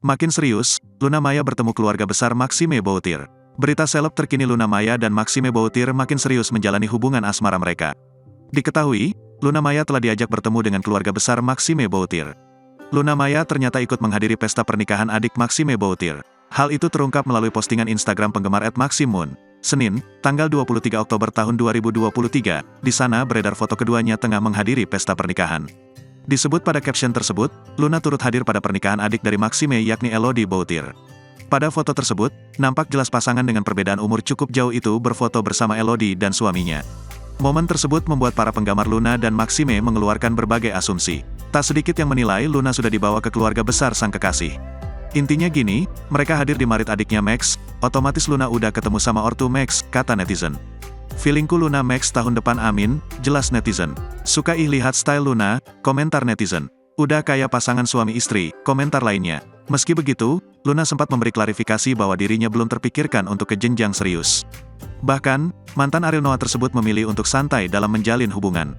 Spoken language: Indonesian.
Makin serius, Luna Maya bertemu keluarga besar Maxime Boutir. Berita seleb terkini Luna Maya dan Maxime Boutir makin serius menjalani hubungan asmara mereka. Diketahui, Luna Maya telah diajak bertemu dengan keluarga besar Maxime Boutir. Luna Maya ternyata ikut menghadiri pesta pernikahan adik Maxime Boutir. Hal itu terungkap melalui postingan Instagram penggemar @maximun. Senin, tanggal 23 Oktober tahun 2023, di sana beredar foto keduanya tengah menghadiri pesta pernikahan. Disebut pada caption tersebut, Luna turut hadir pada pernikahan adik dari Maxime yakni Elodie Boutir. Pada foto tersebut, nampak jelas pasangan dengan perbedaan umur cukup jauh itu berfoto bersama Elodie dan suaminya. Momen tersebut membuat para penggemar Luna dan Maxime mengeluarkan berbagai asumsi. Tak sedikit yang menilai Luna sudah dibawa ke keluarga besar sang kekasih. Intinya gini, mereka hadir di marit adiknya Max, otomatis Luna udah ketemu sama ortu Max, kata netizen. Feelingku Luna Max tahun depan amin, jelas netizen. Suka ih lihat style Luna, komentar netizen. Udah kayak pasangan suami istri, komentar lainnya. Meski begitu, Luna sempat memberi klarifikasi bahwa dirinya belum terpikirkan untuk ke jenjang serius. Bahkan, mantan Ariel Noah tersebut memilih untuk santai dalam menjalin hubungan.